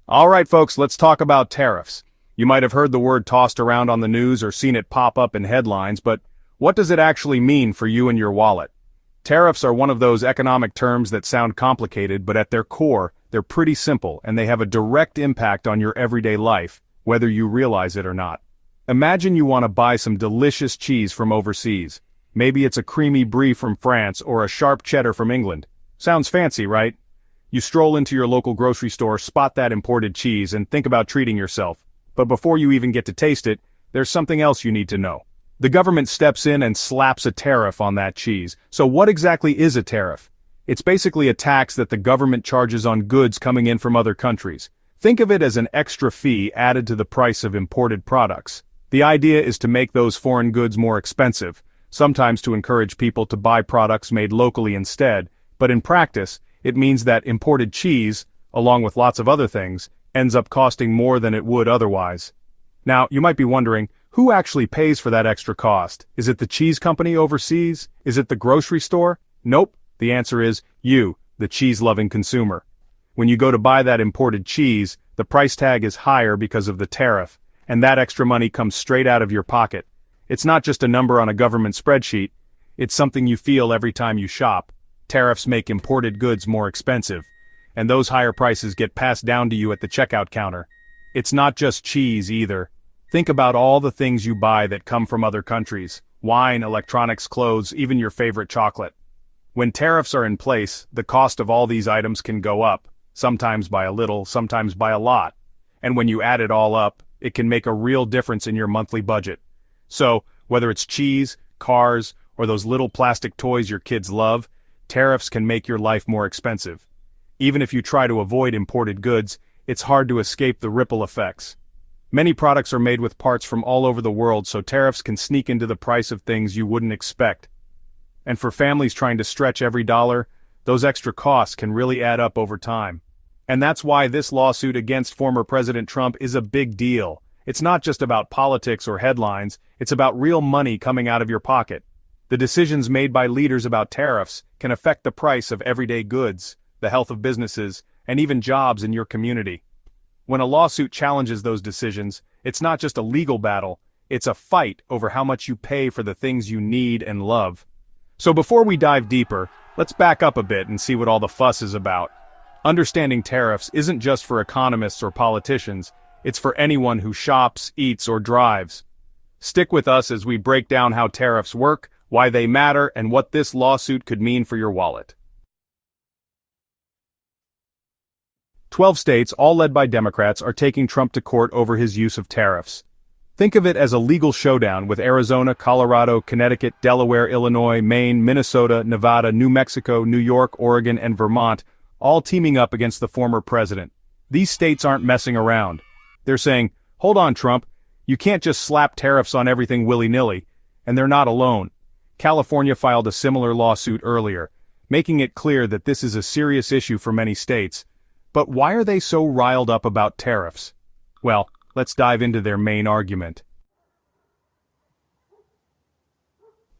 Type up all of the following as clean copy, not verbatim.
All right, folks, let's talk about tariffs. You might have heard the word tossed around on the news or seen it pop up in headlines, but what does it actually mean for you and your wallet? Tariffs are one of those economic terms that sound complicated, but at their core, they're pretty simple and they have a direct impact on your everyday life, whether you realize it or not. Imagine you want to buy some delicious cheese from overseas. Maybe it's a creamy brie from France or a sharp cheddar from England. Sounds fancy, right? You stroll into your local grocery store, spot that imported cheese, and think about treating yourself. But before you even get to taste it, there's something else you need to know. The government steps in and slaps a tariff on that cheese. So what exactly is a tariff? It's basically a tax that the government charges on goods coming in from other countries. Think of it as an extra fee added to the price of imported products. The idea is to make those foreign goods more expensive, sometimes to encourage people to buy products made locally instead, but in practice, it means that imported cheese, along with lots of other things, ends up costing more than it would otherwise. Now, you might be wondering, who actually pays for that extra cost? Is it the cheese company overseas? Is it the grocery store? Nope. The answer is you, the cheese-loving consumer. When you go to buy that imported cheese, the price tag is higher because of the tariff, and that extra money comes straight out of your pocket. It's not just a number on a government spreadsheet, it's something you feel every time you shop. Tariffs make imported goods more expensive, and those higher prices get passed down to you at the checkout counter. It's not just cheese either. Think about all the things you buy that come from other countries: wine, electronics, clothes, even your favorite chocolate. When tariffs are in place, the cost of all these items can go up, sometimes by a little, sometimes by a lot. And when you add it all up, it can make a real difference in your monthly budget. So, whether it's cheese, cars, or those little plastic toys your kids love, tariffs can make your life more expensive. Even if you try to avoid imported goods, it's hard to escape the ripple effects. Many products are made with parts from all over the world, so tariffs can sneak into the price of things you wouldn't expect. And for families trying to stretch every dollar, those extra costs can really add up over time. And that's why this lawsuit against former President Trump is a big deal. It's not just about politics or headlines, it's about real money coming out of your pocket. The decisions made by leaders about tariffs can affect the price of everyday goods, the health of businesses, and even jobs in your community. When a lawsuit challenges those decisions, it's not just a legal battle, it's a fight over how much you pay for the things you need and love. So before we dive deeper, let's back up a bit and see what all the fuss is about. Understanding tariffs isn't just for economists or politicians, it's for anyone who shops, eats, or drives. Stick with us as we break down how tariffs work, why they matter, and what this lawsuit could mean for your wallet. 12 states, all led by Democrats, are taking Trump to court over his use of tariffs. Think of it as a legal showdown with Arizona, Colorado, Connecticut, Delaware, Illinois, Maine, Minnesota, Nevada, New Mexico, New York, Oregon, and Vermont, all teaming up against the former president. These states aren't messing around. They're saying, hold on, Trump, you can't just slap tariffs on everything willy-nilly, and they're not alone. California filed a similar lawsuit earlier, making it clear that this is a serious issue for many states. But why are they so riled up about tariffs? Well, let's dive into their main argument.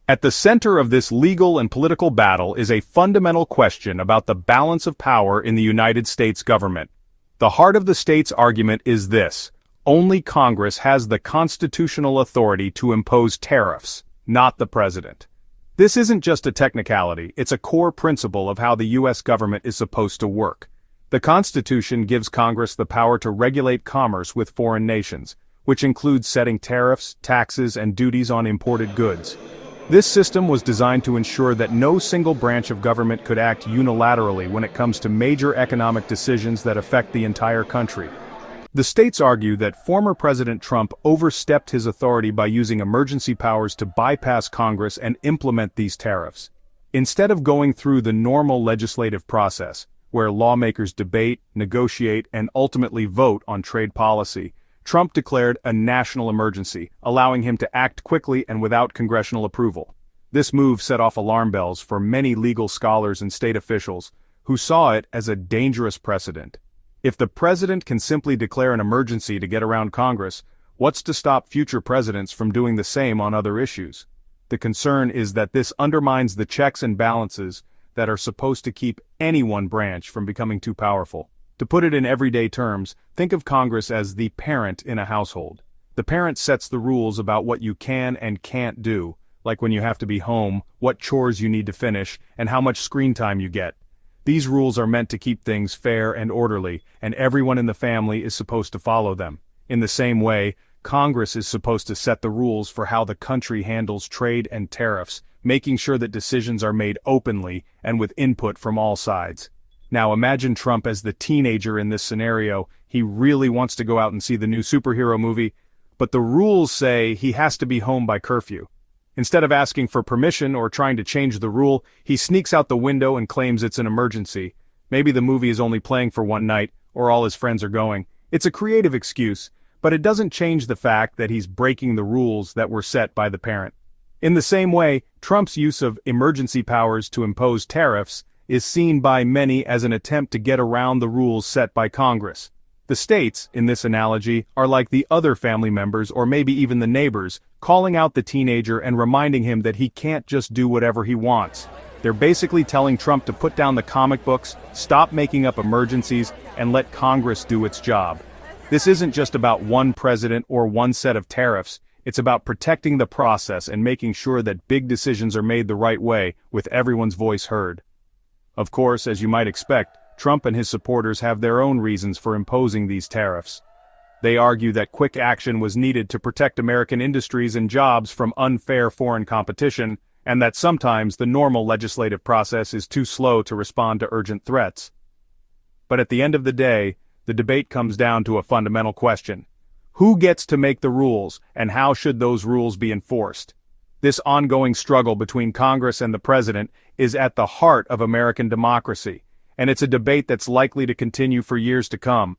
At the center of this legal and political battle is a fundamental question about the balance of power in the United States government. The heart of the state's argument is this: only Congress has the constitutional authority to impose tariffs, not the president. This isn't just a technicality, it's a core principle of how the U.S. government is supposed to work. The Constitution gives Congress the power to regulate commerce with foreign nations, which includes setting tariffs, taxes, and duties on imported goods. This system was designed to ensure that no single branch of government could act unilaterally when it comes to major economic decisions that affect the entire country. The states argue that former President Trump overstepped his authority by using emergency powers to bypass Congress and implement these tariffs. Instead of going through the normal legislative process, where lawmakers debate, negotiate, and ultimately vote on trade policy, Trump declared a national emergency, allowing him to act quickly and without congressional approval. This move set off alarm bells for many legal scholars and state officials, who saw it as a dangerous precedent. If the president can simply declare an emergency to get around Congress, what's to stop future presidents from doing the same on other issues? The concern is that this undermines the checks and balances that are supposed to keep any one branch from becoming too powerful. To put it in everyday terms, think of Congress as the parent in a household. The parent sets the rules about what you can and can't do, like when you have to be home, what chores you need to finish, and how much screen time you get. These rules are meant to keep things fair and orderly, and everyone in the family is supposed to follow them. In the same way, Congress is supposed to set the rules for how the country handles trade and tariffs, making sure that decisions are made openly and with input from all sides. Now imagine Trump as the teenager in this scenario. He really wants to go out and see the new superhero movie, but the rules say he has to be home by curfew. Instead of asking for permission or trying to change the rule, he sneaks out the window and claims it's an emergency. Maybe the movie is only playing for one night, or all his friends are going. It's a creative excuse, but it doesn't change the fact that he's breaking the rules that were set by the parent. In the same way, Trump's use of emergency powers to impose tariffs is seen by many as an attempt to get around the rules set by Congress. The states, in this analogy, are like the other family members or maybe even the neighbors, calling out the teenager and reminding him that he can't just do whatever he wants. They're basically telling Trump to put down the comic books, stop making up emergencies, and let Congress do its job. This isn't just about one president or one set of tariffs. It's about protecting the process and making sure that big decisions are made the right way, with everyone's voice heard. Of course, as you might expect, Trump and his supporters have their own reasons for imposing these tariffs. They argue that quick action was needed to protect American industries and jobs from unfair foreign competition, and that sometimes the normal legislative process is too slow to respond to urgent threats. But at the end of the day, the debate comes down to a fundamental question. Who gets to make the rules, and how should those rules be enforced? This ongoing struggle between Congress and the president is at the heart of American democracy, and it's a debate that's likely to continue for years to come.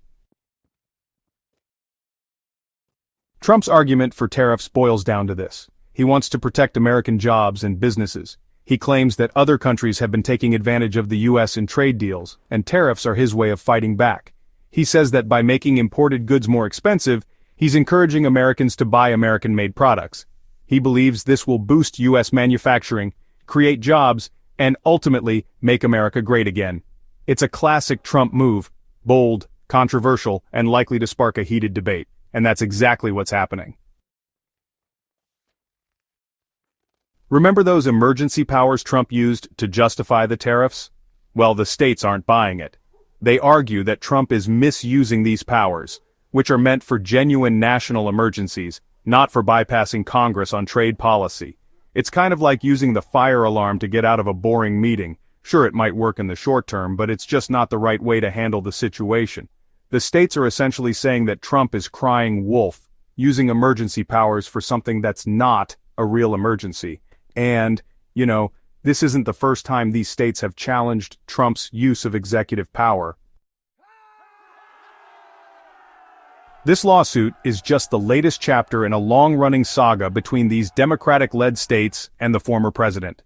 Trump's argument for tariffs boils down to this. He wants to protect American jobs and businesses. He claims that other countries have been taking advantage of the U.S. in trade deals, and tariffs are his way of fighting back. He says that by making imported goods more expensive, he's encouraging Americans to buy American-made products. He believes this will boost U.S. manufacturing, create jobs, and ultimately make America great again. It's a classic Trump move, bold, controversial, and likely to spark a heated debate, and that's exactly what's happening. Remember those emergency powers Trump used to justify the tariffs? Well, the states aren't buying it. They argue that Trump is misusing these powers, which are meant for genuine national emergencies, not for bypassing Congress on trade policy. It's kind of like using the fire alarm to get out of a boring meeting. Sure, it might work in the short term, but it's just not the right way to handle the situation. The states are essentially saying that Trump is crying wolf, using emergency powers for something that's not a real emergency. And, this isn't the first time these states have challenged Trump's use of executive power. This lawsuit is just the latest chapter in a long-running saga between these Democratic-led states and the former president.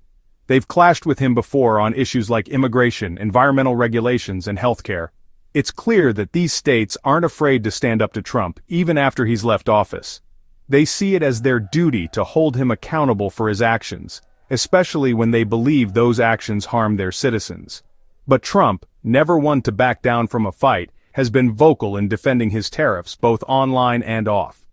They've clashed with him before on issues like immigration, environmental regulations, and healthcare. It's clear that these states aren't afraid to stand up to Trump, even after he's left office. They see it as their duty to hold him accountable for his actions, especially when they believe those actions harm their citizens. But Trump, never one to back down from a fight, has been vocal in defending his tariffs both online and off.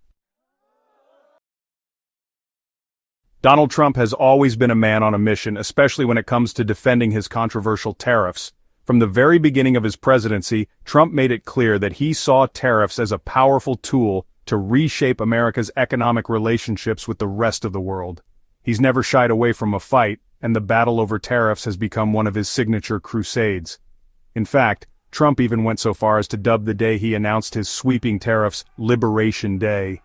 Donald Trump has always been a man on a mission, especially when it comes to defending his controversial tariffs. From the very beginning of his presidency, Trump made it clear that he saw tariffs as a powerful tool to reshape America's economic relationships with the rest of the world. He's never shied away from a fight, and the battle over tariffs has become one of his signature crusades. In fact, Trump even went so far as to dub the day he announced his sweeping tariffs Liberation Day.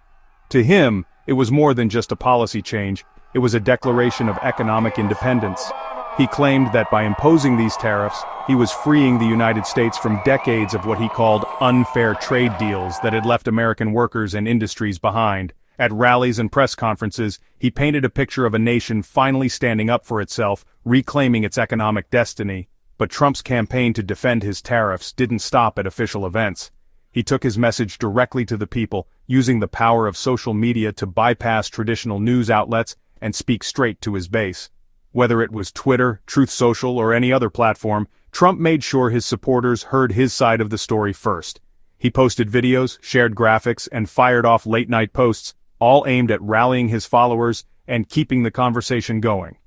To him, it was more than just a policy change. It was a declaration of economic independence. He claimed that by imposing these tariffs, he was freeing the United States from decades of what he called unfair trade deals that had left American workers and industries behind. At rallies and press conferences, he painted a picture of a nation finally standing up for itself, reclaiming its economic destiny. But Trump's campaign to defend his tariffs didn't stop at official events. He took his message directly to the people, using the power of social media to bypass traditional news outlets and speak straight to his base. Whether it was Twitter, Truth Social, or any other platform, Trump made sure his supporters heard his side of the story first. He posted videos, shared graphics, and fired off late-night posts, all aimed at rallying his followers and keeping the conversation going.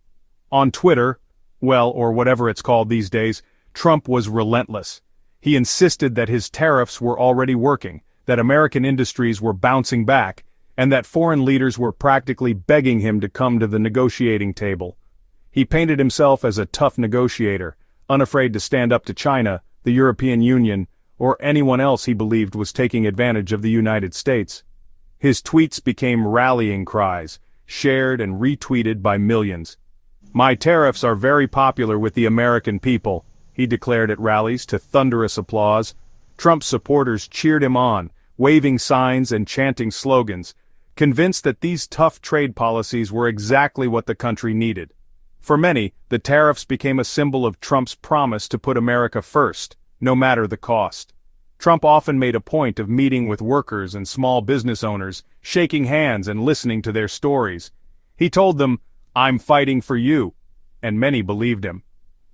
On Twitter, well, or whatever it's called these days, Trump was relentless. He insisted that his tariffs were already working, that American industries were bouncing back, and that foreign leaders were practically begging him to come to the negotiating table. He painted himself as a tough negotiator, unafraid to stand up to China, the European Union, or anyone else he believed was taking advantage of the United States. His tweets became rallying cries, shared and retweeted by millions. "My tariffs are very popular with the American people," he declared at rallies to thunderous applause. Trump's supporters cheered him on, waving signs and chanting slogans, convinced that these tough trade policies were exactly what the country needed. For many, the tariffs became a symbol of Trump's promise to put America first, no matter the cost. Trump often made a point of meeting with workers and small business owners, shaking hands and listening to their stories. He told them, "I'm fighting for you," and many believed him.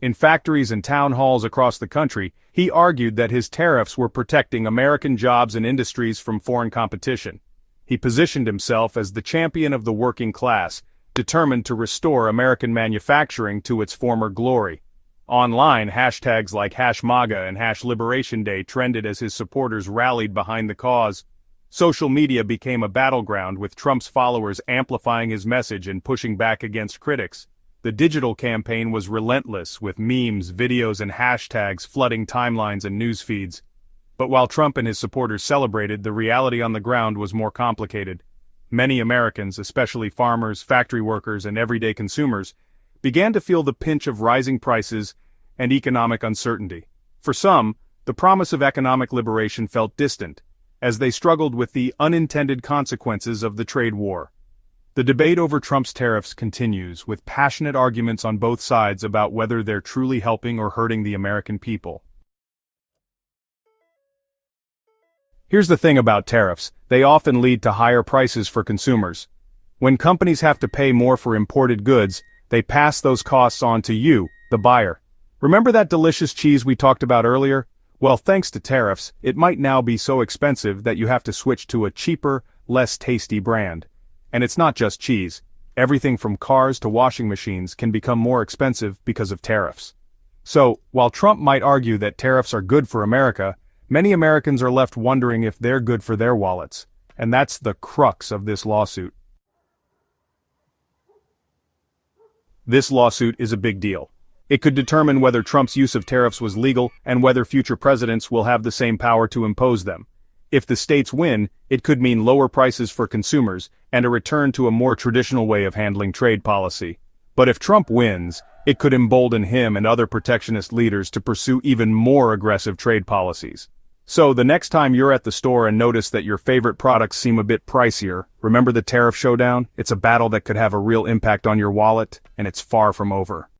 In factories and town halls across the country, he argued that his tariffs were protecting American jobs and industries from foreign competition. He positioned himself as the champion of the working class, determined to restore American manufacturing to its former glory. Online, hashtags like #MAGA and #Liberation Day trended as his supporters rallied behind the cause. Social media became a battleground, with Trump's followers amplifying his message and pushing back against critics. The digital campaign was relentless, with memes, videos, and hashtags flooding timelines and news feeds. But while Trump and his supporters celebrated, the reality on the ground was more complicated. Many Americans, especially farmers, factory workers, and everyday consumers, began to feel the pinch of rising prices and economic uncertainty. For some, the promise of economic liberation felt distant, as they struggled with the unintended consequences of the trade war. The debate over Trump's tariffs continues, with passionate arguments on both sides about whether they're truly helping or hurting the American people. Here's the thing about tariffs: they often lead to higher prices for consumers. When companies have to pay more for imported goods, they pass those costs on to you, the buyer. Remember that delicious cheese we talked about earlier? Well, thanks to tariffs, it might now be so expensive that you have to switch to a cheaper, less tasty brand. And it's not just cheese. Everything from cars to washing machines can become more expensive because of tariffs. So, while Trump might argue that tariffs are good for America, many Americans are left wondering if they're good for their wallets. And that's the crux of this lawsuit. This lawsuit is a big deal. It could determine whether Trump's use of tariffs was legal and whether future presidents will have the same power to impose them. If the states win, it could mean lower prices for consumers and a return to a more traditional way of handling trade policy. But if Trump wins, it could embolden him and other protectionist leaders to pursue even more aggressive trade policies. So the next time you're at the store and notice that your favorite products seem a bit pricier, remember the Tariff Showdown? It's a battle that could have a real impact on your wallet, and it's far from over.